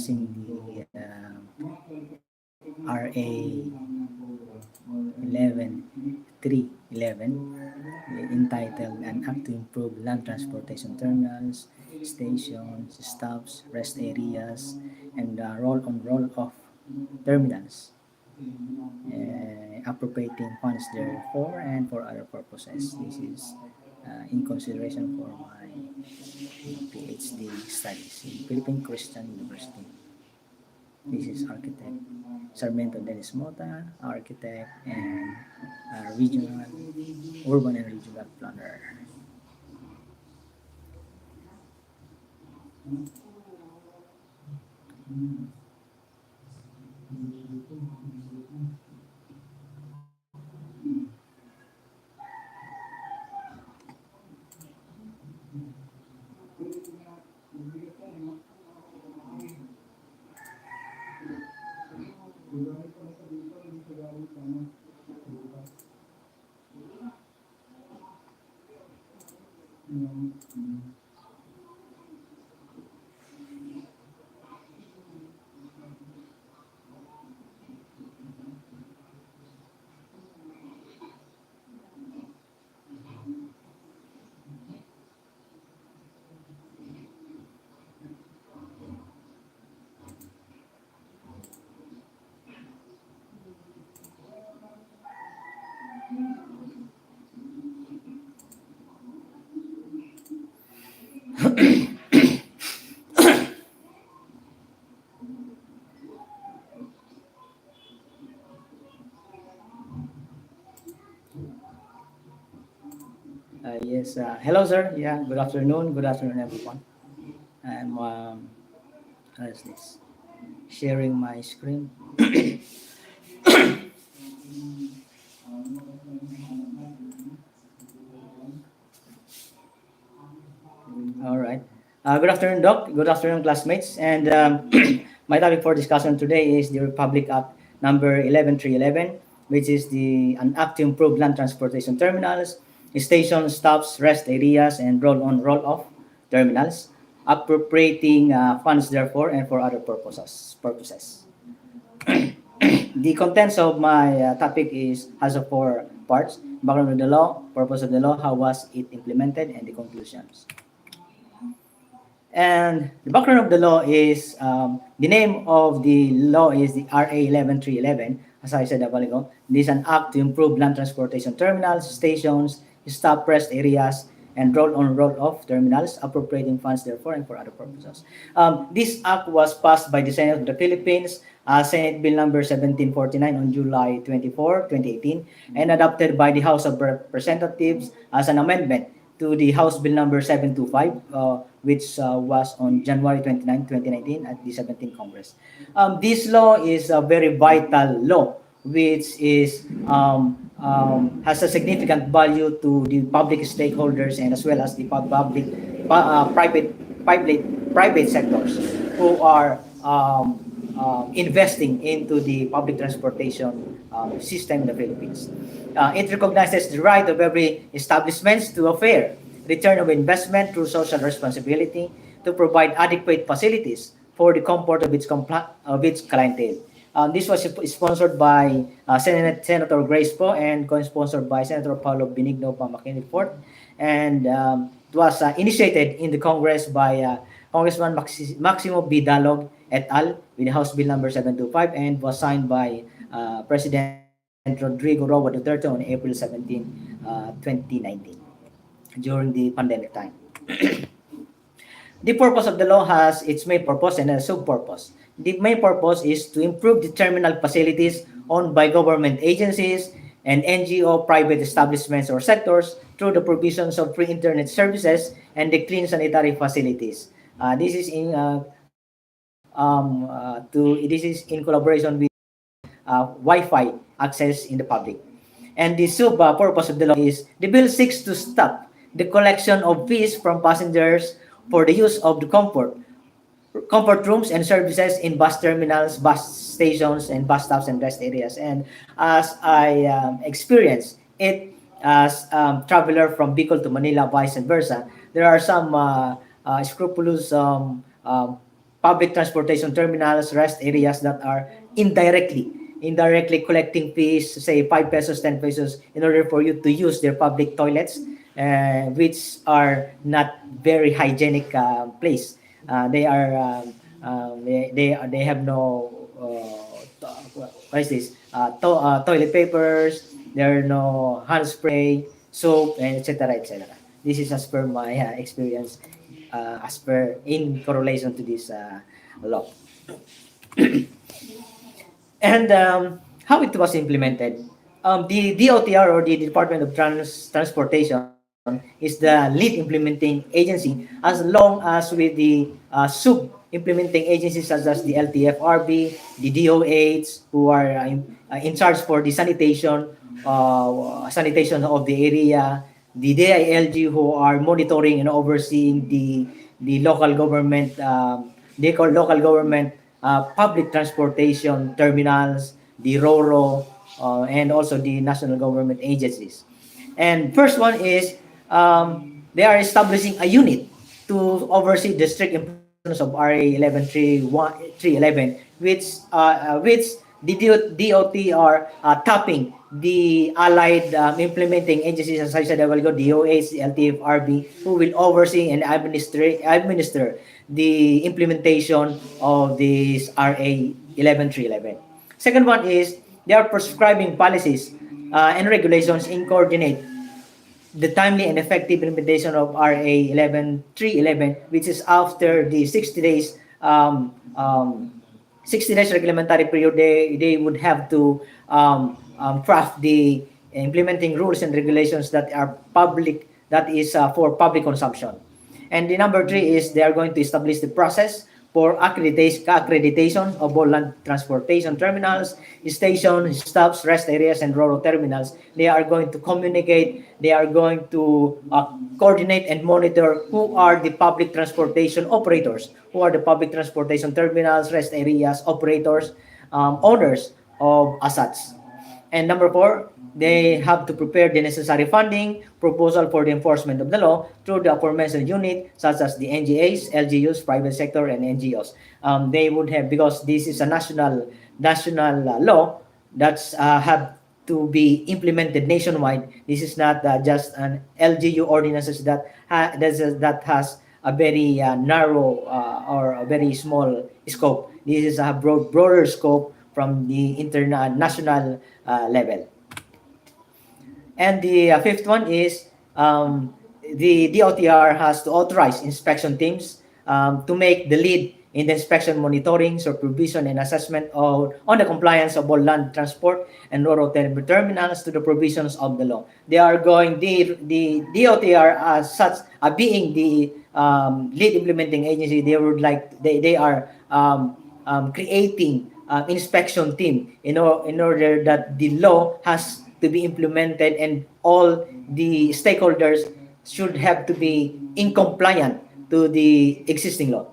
discussing the RA 11.311 entitled An Act to Improve Land Transportation Terminals, Stations, Stops, Rest Areas, and roll-on-roll-off terminals, appropriating funds therefore and for other purposes. This is in consideration for my PhD studies in Philippine Christian University. This is architect Sarmiento Dennis Mota, architect and regional, urban and regional planner. Yes, hello sir. Yeah, good afternoon. Good afternoon, everyone. I'm how is this? Sharing my screen. All right. Good afternoon, Doc. Good afternoon, classmates. And my topic for discussion today is the Republic Act number 11311, which is an act to improve land transportation terminals, station stops, rest areas, and roll-on, roll-off terminals, appropriating funds therefore and for other purposes. The contents of my topic has four parts: background of the law, purpose of the law, how was it implemented, and the conclusions. And the background of the law is the name of the law is the RA 11311. As I said a while ago, this is an act to improve land transportation terminals, stations, stop rest areas, and roll-on, roll-off terminals, appropriating funds therefore and for other purposes. This act was passed by the Senate of the Philippines, Senate Bill number 1749 on July 24, 2018, and adopted by the House of Representatives as an amendment to the House Bill number 725, which was on January 29, 2019 at the 17th Congress. This law is a very vital law, which is has a significant value to the public stakeholders and as well as the private sectors who are investing into the public transportation system in the Philippines. It recognizes the right of every establishment to a fair return of investment through social responsibility to provide adequate facilities for the comfort of its clientele. This was sponsored by Senator Grace Poe and co-sponsored by Senator Paulo Benigno Pamakini IV, and it was initiated in the Congress by Congressman Maximo B. Dalog et al. With House Bill number 725 and was signed by President Rodrigo Roa Duterte on April 17, 2019, during the pandemic time. The purpose of the law has its main purpose and a sub-purpose. The main purpose is to improve the terminal facilities owned by government agencies and NGO private establishments or sectors through the provisions of free internet services and the clean sanitary facilities. This is in collaboration with Wi-Fi access in the public. And the sub-purpose of the law is the bill seeks to stop the collection of fees from passengers for the use of the comfort rooms and services in bus terminals, bus stations, and bus stops and rest areas. And as I experienced it as traveler from Bicol to Manila, vice versa, there are some scrupulous public transportation terminals, rest areas that are indirectly collecting fees, say 5 pesos, 10 pesos, in order for you to use their public toilets, which are not very hygienic place. They are they have no what is this? Toilet papers. There are no hand spray, soap, and etc. etc. This is as per my experience, as per in correlation to this law. And how it was implemented. The DOTR, or the Department of Transportation, is the lead implementing agency, as long as with the sub-implementing agencies such as the LTFRB, the DOH, who are in charge for the sanitation of the area, the DILG, who are monitoring and overseeing the local government, they call local government public transportation terminals, the RORO, and also the national government agencies. And first one is they are establishing a unit to oversee the strict implementations of RA 311, which the DOT are tapping the allied implementing agencies, as I said a while ago, DOH, the LTFRB, who will oversee and administer the implementation of this RA 11311. Second one is they are prescribing policies and regulations in coordinate the timely and effective implementation of RA 11311, which is after the 60 days 60 days reglementary period. They would have to craft the implementing rules and regulations that are public, that is for public consumption. And the number 3 is they are going to establish the process for accreditation of all land transportation terminals, stations, stops, rest areas, and RORO terminals. They are going to communicate, they are going to coordinate and monitor who are the public transportation operators, who are the public transportation terminals, rest areas, operators, owners of assets. And number 4, they have to prepare the necessary funding proposal for the enforcement of the law through the aforementioned unit, such as the NGAs, LGUs, private sector, and NGOs. They would have, because this is a national law that's have to be implemented nationwide. This is not just an LGU ordinances that has a very narrow or a very small scope. This is a broader scope from the international level. And the fifth one is the DOTR has to authorize inspection teams to make the lead in the inspection, monitoring, supervision, and assessment on the compliance of all land transport and RORO terminals to the provisions of the law. They are going, the DOTR as such, being the lead implementing agency, they are creating inspection team in order that the law has to be implemented and all the stakeholders should have to be in compliant to the existing law.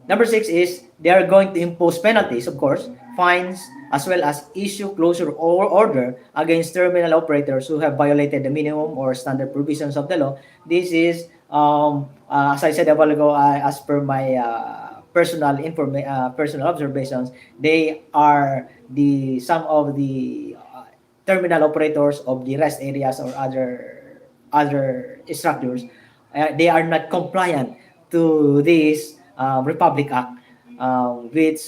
Number 6 is they are going to impose penalties, of course, fines, as well as issue closure or order against terminal operators who have violated the minimum or standard provisions of the law. This is, as I said a while ago, as per my personal observations, they are some of the terminal operators of the rest areas or other structures. They are not compliant to this Republic Act, which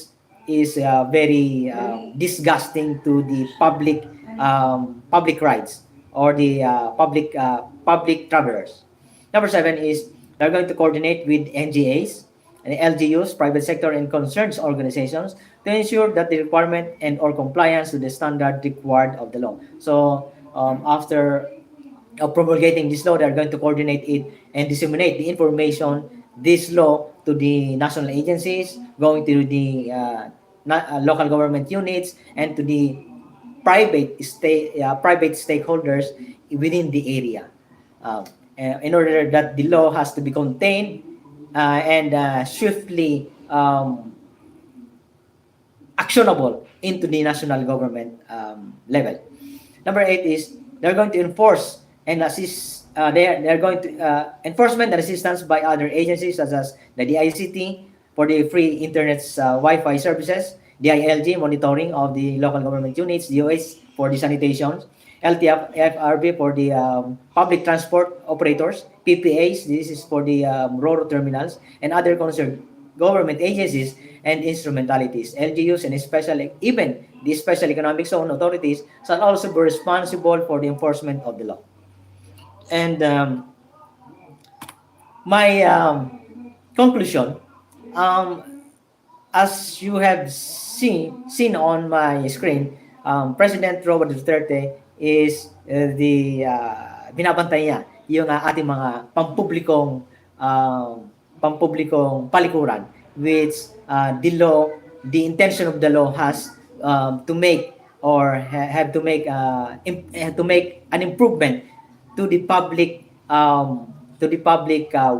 is very disgusting to the public rights or the public travelers. Number 7 is they're going to coordinate with NGAs and LGUs, private sector, and concerns organizations to ensure that the requirement and or compliance to the standard required of the law. So after promulgating this law, they're going to coordinate it and disseminate the information, this law, to the national agencies, going to the local government units, and to the private stakeholders within the area, in order that the law has to be contained and swiftly actionable into the national government level. Number 8 is they're going to enforce and assist. They're going to enforcement and assistance by other agencies such as the DICT, for the free internet Wi-Fi services, DILG monitoring of the local government units, DOH for the sanitation, LTFRB for the public transport operators, PPAs, this is for the RORO terminals, and other concerned government agencies and instrumentalities. LGUs and especially even the special economic zone authorities shall also be responsible for the enforcement of the law. And my conclusion, um, as you have seen on my screen, President Robert Duterte is the binabantay niya yung ating mga pampublikong palikuran, which the intention of the law has to make or have to make to make an improvement to the public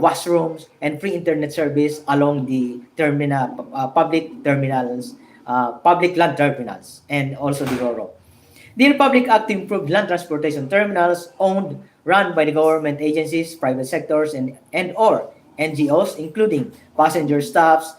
washrooms and free internet service along the public terminals, public land terminals, and also the RORO. The Republic Act to improve land transportation terminals owned, run by the government agencies, private sectors, and or NGOs, including passenger stops,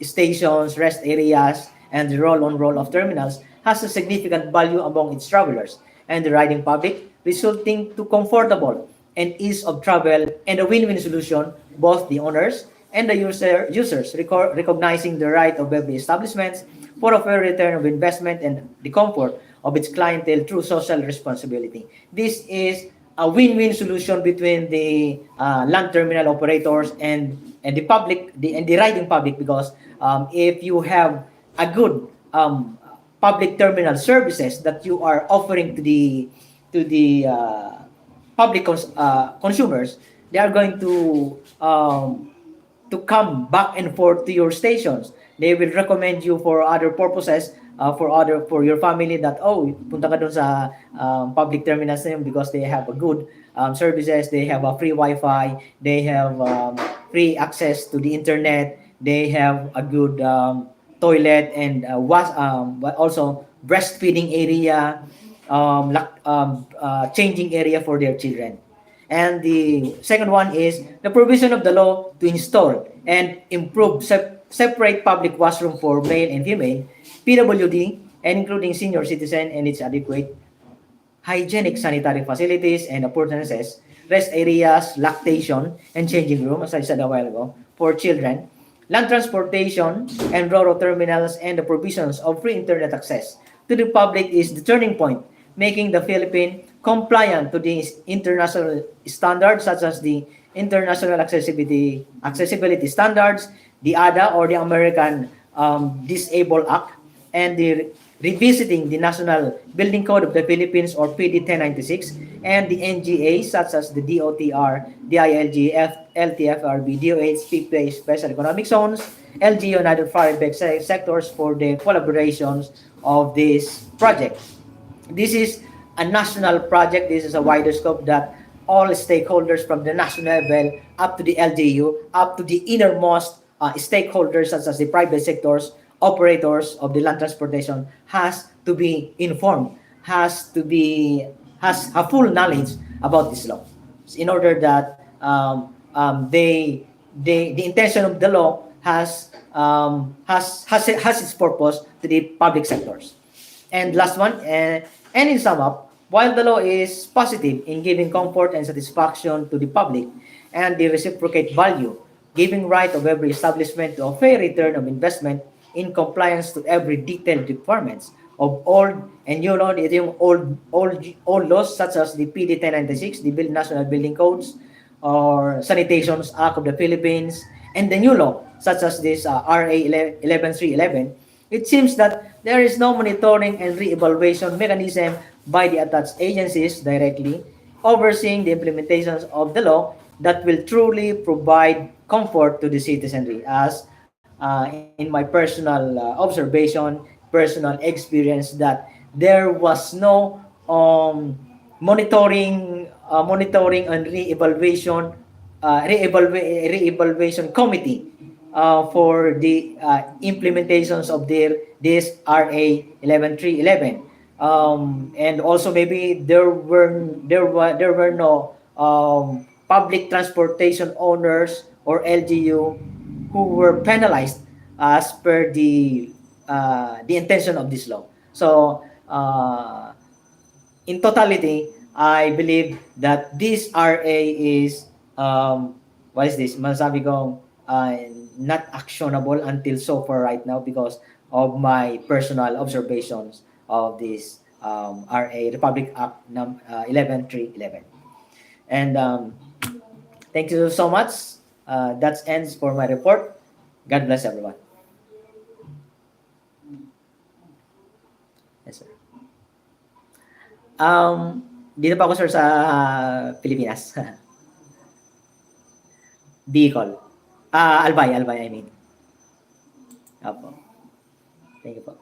stations, rest areas, and the roll-on roll-off terminals, has a significant value among its travelers and the riding public, resulting to comfortable and ease of travel and a win-win solution, both the owners and the users recognizing the right of every establishment for a fair return of investment and the comfort of its clientele through social responsibility. This is a win-win solution between the land terminal operators and the public and the riding public, because if you have a good public terminal services that you are offering to the public consumers, they are going to come back and forth to your stations. They will recommend you for other purposes, for your family, that punta ka dun sa public terminals na yun because they have a good services, they have a free Wi-Fi, they have free access to the internet, they have a good toilet and also breastfeeding area, changing area for their children. And the second one is the provision of the law to install and improve separate public washroom for male and female, PWD, and including senior citizen, and its adequate hygienic sanitary facilities and appurtenances, rest areas, lactation, and changing room, as I said a while ago, for children, land transportation, and RORO terminals, and the provisions of free internet access to the public is the turning point, making the Philippines compliant to the international standards such as the International Accessibility Standards, the ADA or the American Disabled Act, and the revisiting the National Building Code of the Philippines or PD 1096, and the NGA such as the DOTR, DILG, LTFRB, DOH, PPA, Special Economic Zones, LGU, and other foreign sectors for the collaborations of this project. This is a national project. This is a wider scope that all stakeholders from the national level up to the LGU, up to the innermost stakeholders such as the private sectors, operators of the land transportation has to be informed, has a full knowledge about this law, in order that the intention of the law has its purpose to the public sectors. And last one, and in sum up, while the law is positive in giving comfort and satisfaction to the public and the reciprocate value, giving right of every establishment to a fair return of investment in compliance to every detailed requirements of old and new law, ito yung old laws such as the PD 1096, the National Building Codes, or Sanitations Act of the Philippines, and the new law such as this RA 11311, it seems that there is no monitoring and re-evaluation mechanism by the attached agencies directly overseeing the implementations of the law that will truly provide comfort to the citizenry. As in my personal observation, personal experience, that there was no monitoring and re-evaluation committee for the implementations of this RA 11311, and also maybe there were no public transportation owners or LGU who were penalized as per the intention of this law. So in totality, I believe that this RA is what is this? Masabi kong not actionable until so far right now because of my personal observations of this RA Republic Act 11311. And thank you so much. That ends for my report. God bless everyone. Yes, sir. Um, dito pa ako sir sa Pilipinas. Bicol. Albay, Albay I mean. Opo. Thank you po.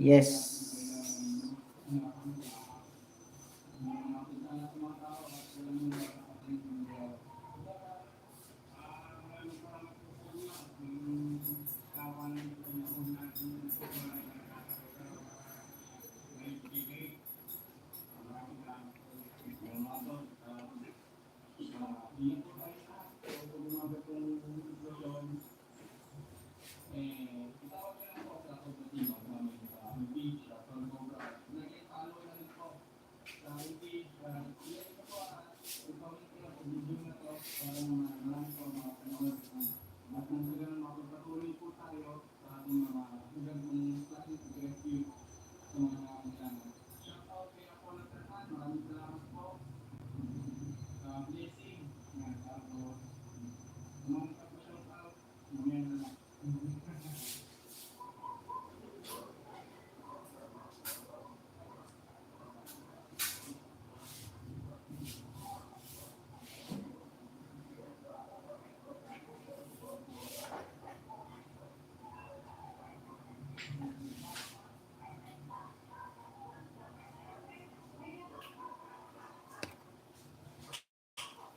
Yes.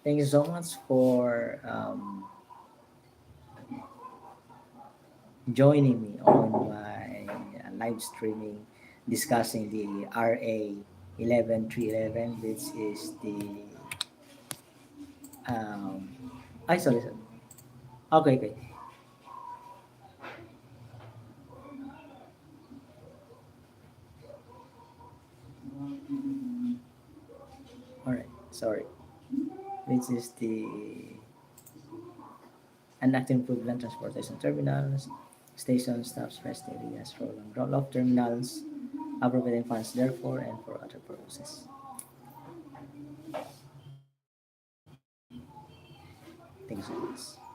Thank you so much for joining me on my live streaming discussing the RA 11311, which is the um, sorry, sir. Okay, okay. All right. Sorry. Which is the Unactive Improvement Transportation Terminals, station stops, rest areas, roll-off terminals, appropriating funds therefore and for other purposes. Thank you so much.